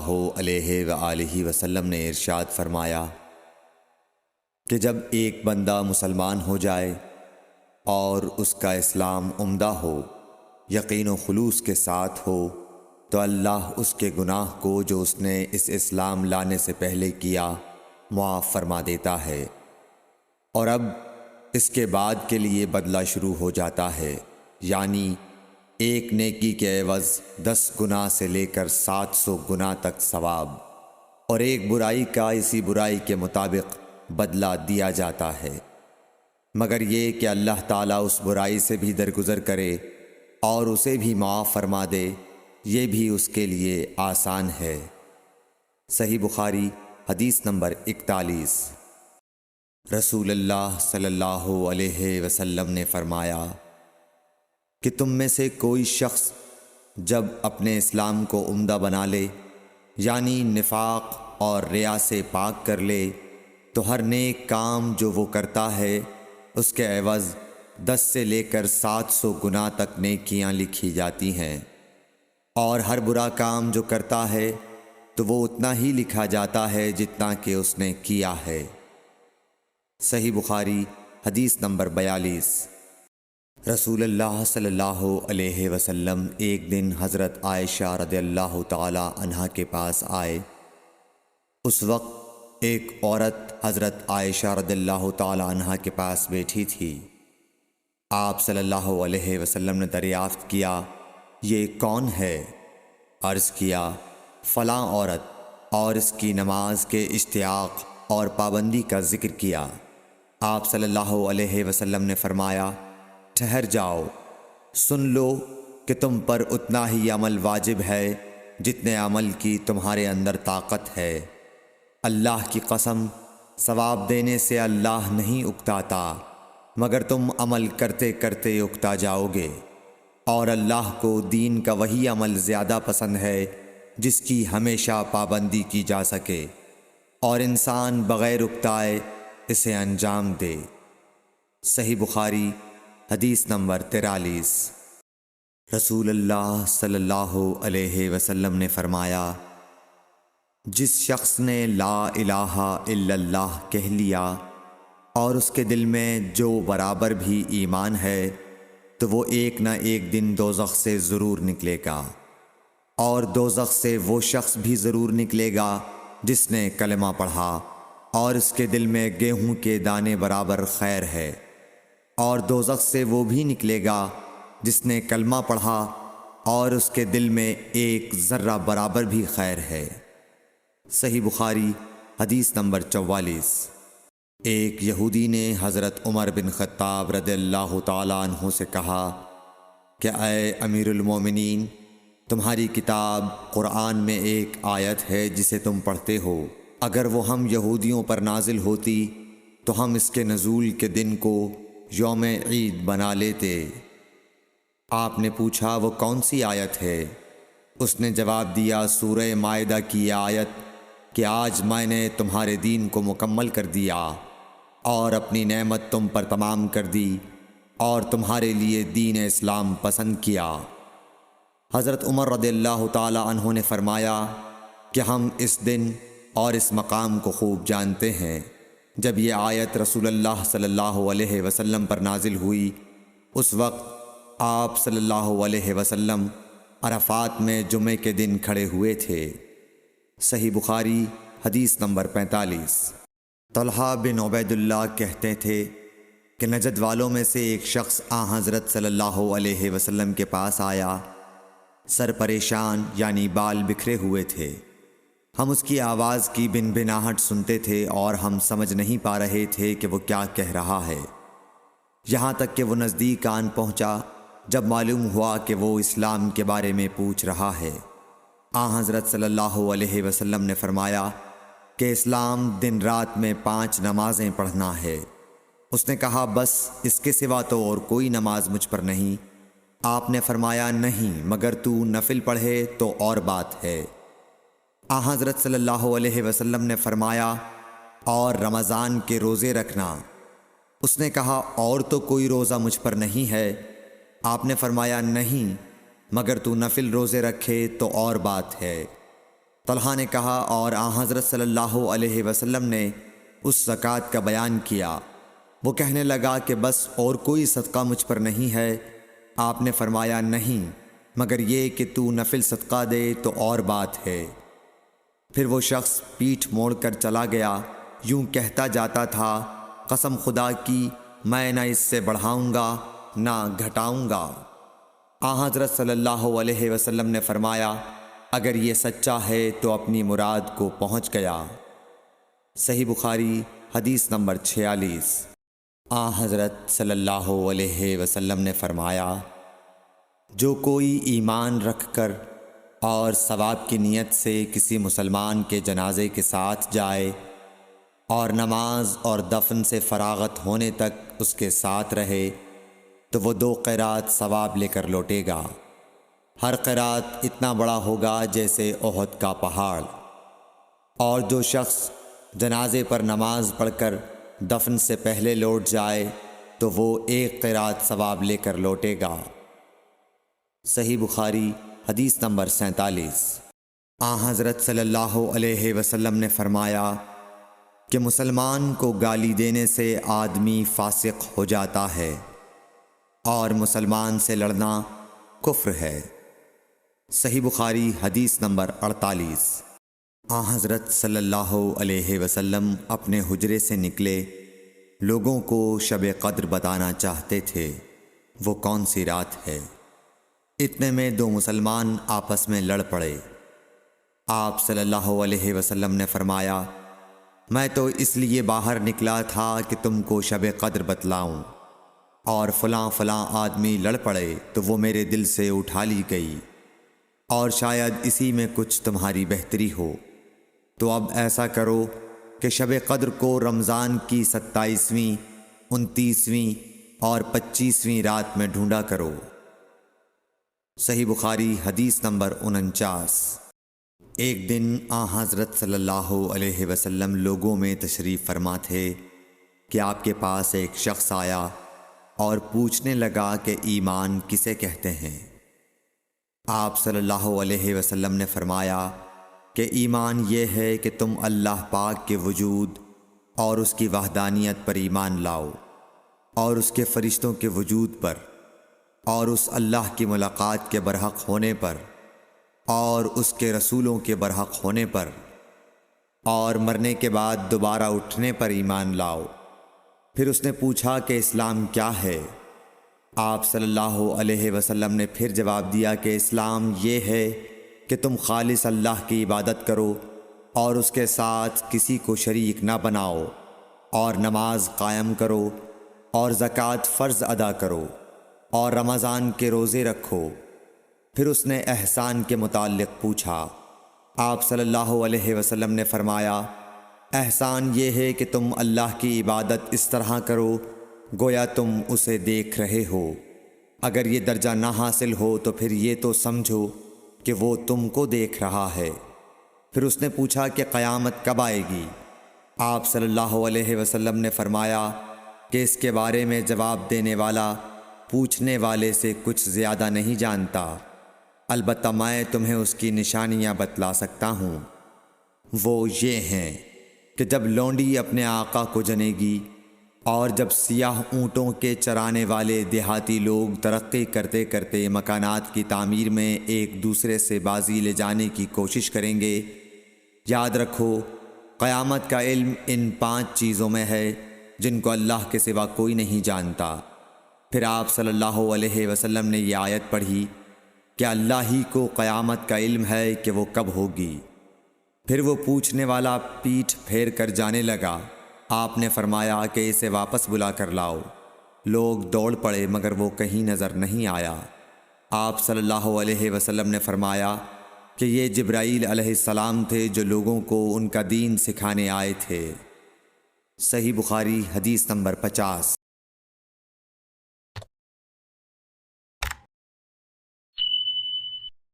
علیہ وآلہ وسلم نے ارشاد فرمایا کہ جب ایک بندہ مسلمان ہو جائے اور اس کا اسلام عمدہ ہو، یقین و خلوص کے ساتھ ہو، تو اللہ اس کے گناہ کو جو اس نے اس اسلام لانے سے پہلے کیا معاف فرما دیتا ہے، اور اب اس کے بعد کے لیے بدلہ شروع ہو جاتا ہے، یعنی ایک نیکی کے عوض 10 گناہ سے لے کر 700 گناہ تک ثواب، اور ایک برائی کا اسی برائی کے مطابق بدلہ دیا جاتا ہے، مگر یہ کہ اللہ تعالیٰ اس برائی سے بھی درگزر کرے اور اسے بھی معاف فرما دے، یہ بھی اس کے لیے آسان ہے۔ صحیح بخاری حدیث نمبر 41۔ رسول اللہ صلی اللہ علیہ وسلم نے فرمایا کہ تم میں سے کوئی شخص جب اپنے اسلام کو عمدہ بنا لے، یعنی نفاق اور ریا سے پاک کر لے، تو ہر نیک کام جو وہ کرتا ہے اس کے عوض 10 سے لے کر 700 گناہ تک نیکیاں لکھی جاتی ہیں، اور ہر برا کام جو کرتا ہے تو وہ اتنا ہی لکھا جاتا ہے جتنا کہ اس نے کیا ہے۔ صحیح بخاری حدیث نمبر 42۔ رسول اللہ صلی اللہ علیہ وسلم ایک دن حضرت عائشہ رضی اللہ تعالی عنہا کے پاس آئے۔ اس وقت ایک عورت حضرت عائشہ رضی اللہ تعالی عنہا کے پاس بیٹھی تھی۔ آپ صلی اللہ علیہ وسلم نے دریافت کیا، یہ کون ہے؟ عرض کیا، فلاں عورت، اور اس کی نماز کے اشتیاق اور پابندی کا ذکر کیا۔ آپ صلی اللہ علیہ وسلم نے فرمایا، ٹھہر جاؤ، سن لو کہ تم پر اتنا ہی عمل واجب ہے جتنے عمل کی تمہارے اندر طاقت ہے۔ اللہ کی قسم، ثواب دینے سے اللہ نہیں اکتاتا، مگر تم عمل کرتے کرتے اکتا جاؤ گے، اور اللہ کو دین کا وہی عمل زیادہ پسند ہے جس کی ہمیشہ پابندی کی جا سکے، اور انسان بغیر اکتائے اسے انجام دے۔ صحیح بخاری حدیث نمبر 43۔ رسول اللہ صلی اللہ علیہ وسلم نے فرمایا، جس شخص نے لا الہ الا اللہ کہہ لیا اور اس کے دل میں جو برابر بھی ایمان ہے، تو وہ ایک نہ ایک دن دوزخ سے ضرور نکلے گا، اور دوزخ سے وہ شخص بھی ضرور نکلے گا جس نے کلمہ پڑھا اور اس کے دل میں گیہوں کے دانے برابر خیر ہے، اور دوزخ سے وہ بھی نکلے گا جس نے کلمہ پڑھا اور اس کے دل میں ایک ذرہ برابر بھی خیر ہے۔ صحیح بخاری حدیث نمبر 44۔ ایک یہودی نے حضرت عمر بن خطاب رضی اللہ تعالیٰ عنہ سے کہا کہ اے امیر المومنین، تمہاری کتاب قرآن میں ایک آیت ہے جسے تم پڑھتے ہو، اگر وہ ہم یہودیوں پر نازل ہوتی تو ہم اس کے نزول کے دن کو یوم عید بنا لیتے۔ آپ نے پوچھا، وہ کون سی آیت ہے؟ اس نے جواب دیا، سورہ مائدہ کی یہ آیت کہ آج میں نے تمہارے دین کو مکمل کر دیا اور اپنی نعمت تم پر تمام کر دی اور تمہارے لیے دین اسلام پسند کیا۔ حضرت عمر رضی اللہ تعالی عنہ نے فرمایا کہ ہم اس دن اور اس مقام کو خوب جانتے ہیں۔ جب یہ آیت رسول اللہ صلی اللہ علیہ وسلم پر نازل ہوئی، اس وقت آپ صلی اللہ علیہ وسلم عرفات میں جمعے کے دن کھڑے ہوئے تھے۔ صحیح بخاری حدیث نمبر 45۔ طلحہ بن عبید اللہ کہتے تھے کہ نجد والوں میں سے ایک شخص حضرت صلی اللہ علیہ وسلم کے پاس آیا، سر پریشان یعنی بال بکھرے ہوئے تھے۔ ہم اس کی آواز کی بن بناہٹ سنتے تھے اور ہم سمجھ نہیں پا رہے تھے کہ وہ کیا کہہ رہا ہے، یہاں تک کہ وہ نزدیک آن پہنچا جب معلوم ہوا کہ وہ اسلام کے بارے میں پوچھ رہا ہے۔ حضرت صلی اللہ علیہ وسلم نے فرمایا کہ اسلام دن رات میں 5 نمازیں پڑھنا ہے۔ اس نے کہا، بس اس کے سوا تو اور کوئی نماز مجھ پر نہیں۔ آپ نے فرمایا، نہیں، مگر تو نفل پڑھے تو اور بات ہے۔ حضرت صلی اللہ علیہ وسلم نے فرمایا، اور رمضان کے روزے رکھنا۔ اس نے کہا، اور تو کوئی روزہ مجھ پر نہیں ہے۔ آپ نے فرمایا، نہیں، مگر تو نفل روزے رکھے تو اور بات ہے۔ طلحہ نے کہا اور حضرت صلی اللہ علیہ وسلم نے اس زکوٰۃ کا بیان کیا۔ وہ کہنے لگا کہ بس اور کوئی صدقہ مجھ پر نہیں ہے؟ آپ نے فرمایا نہیں، مگر یہ کہ تو نفل صدقہ دے تو اور بات ہے۔ پھر وہ شخص پیٹھ موڑ کر چلا گیا، یوں کہتا جاتا تھا، قسم خدا کی میں نہ اس سے بڑھاؤں گا نہ گھٹاؤں گا۔ حضرت صلی اللہ علیہ وسلم نے فرمایا، اگر یہ سچا ہے تو اپنی مراد کو پہنچ گیا۔ صحیح بخاری حدیث نمبر 46۔ حضرت صلی اللہ علیہ وسلم نے فرمایا، جو کوئی ایمان رکھ کر اور ثواب کی نیت سے کسی مسلمان کے جنازے کے ساتھ جائے اور نماز اور دفن سے فراغت ہونے تک اس کے ساتھ رہے تو وہ 2 قیرات ثواب لے کر لوٹے گا۔ ہر قیرات اتنا بڑا ہوگا جیسے احد کا پہاڑ۔ اور جو شخص جنازے پر نماز پڑھ کر دفن سے پہلے لوٹ جائے تو وہ 1 قیرات ثواب لے کر لوٹے گا۔ صحیح بخاری حدیث نمبر 47۔ حضرت صلی اللہ علیہ وسلم نے فرمایا کہ مسلمان کو گالی دینے سے آدمی فاسق ہو جاتا ہے اور مسلمان سے لڑنا کفر ہے۔ صحیح بخاری حدیث نمبر 48۔ حضرت صلی اللہ علیہ وسلم اپنے حجرے سے نکلے، لوگوں کو شب قدر بتانا چاہتے تھے وہ کون سی رات ہے۔ اتنے میں 2 مسلمان آپس میں لڑ پڑے۔ آپ صلی اللہ علیہ وسلم نے فرمایا، میں تو اس لیے باہر نکلا تھا کہ تم کو شب قدر بتلاؤں، اور فلاں فلاں آدمی لڑ پڑے تو وہ میرے دل سے اٹھا لی گئی، اور شاید اسی میں کچھ تمہاری بہتری ہو، تو اب ایسا کرو کہ شب قدر کو رمضان کی 27ویں، 29ویں اور 25ویں رات میں ڈھونڈا کرو۔ صحیح بخاری حدیث نمبر 49۔ ایک دن حضرت صلی اللہ علیہ وسلم لوگوں میں تشریف فرما تھے کہ آپ کے پاس ایک شخص آیا اور پوچھنے لگا کہ ایمان کسے کہتے ہیں۔ آپ صلی اللہ علیہ وسلم نے فرمایا کہ ایمان یہ ہے کہ تم اللہ پاک کے وجود اور اس کی وحدانیت پر ایمان لاؤ، اور اس کے فرشتوں کے وجود پر، اور اس اللہ کی ملاقات کے برحق ہونے پر، اور اس کے رسولوں کے برحق ہونے پر، اور مرنے کے بعد دوبارہ اٹھنے پر ایمان لاؤ۔ پھر اس نے پوچھا کہ اسلام کیا ہے؟ آپ صلی اللہ علیہ وسلم نے پھر جواب دیا کہ اسلام یہ ہے کہ تم خالص اللہ کی عبادت کرو اور اس کے ساتھ کسی کو شریک نہ بناؤ، اور نماز قائم کرو، اور زکوٰۃ فرض ادا کرو، اور رمضان کے روزے رکھو۔ پھر اس نے احسان کے متعلق پوچھا۔ آپ صلی اللہ علیہ وسلم نے فرمایا، احسان یہ ہے کہ تم اللہ کی عبادت اس طرح کرو گویا تم اسے دیکھ رہے ہو۔ اگر یہ درجہ نہ حاصل ہو تو پھر یہ تو سمجھو کہ وہ تم کو دیکھ رہا ہے۔ پھر اس نے پوچھا کہ قیامت کب آئے گی؟ آپ صلی اللہ علیہ وسلم نے فرمایا کہ اس کے بارے میں جواب دینے والا پوچھنے والے سے کچھ زیادہ نہیں جانتا، البتہ میں تمہیں اس کی نشانیاں بتلا سکتا ہوں۔ وہ یہ ہیں کہ جب لونڈی اپنے آقا کو جنے گی، اور جب سیاہ اونٹوں کے چرانے والے دیہاتی لوگ ترقی کرتے کرتے مکانات کی تعمیر میں ایک دوسرے سے بازی لے جانے کی کوشش کریں گے، یاد رکھو قیامت کا علم ان 5 چیزوں میں ہے جن کو اللہ کے سوا کوئی نہیں جانتا۔ پھر آپ صلی اللہ علیہ وسلم نے یہ آیت پڑھی کہ اللہ ہی کو قیامت کا علم ہے کہ وہ کب ہوگی۔ پھر وہ پوچھنے والا پیٹھ پھیر کر جانے لگا۔ آپ نے فرمایا کہ اسے واپس بلا کر لاؤ۔ لوگ دوڑ پڑے مگر وہ کہیں نظر نہیں آیا۔ آپ صلی اللہ علیہ وسلم نے فرمایا کہ یہ جبرائیل علیہ السلام تھے جو لوگوں کو ان کا دین سکھانے آئے تھے۔ صحیح بخاری حدیث نمبر 50۔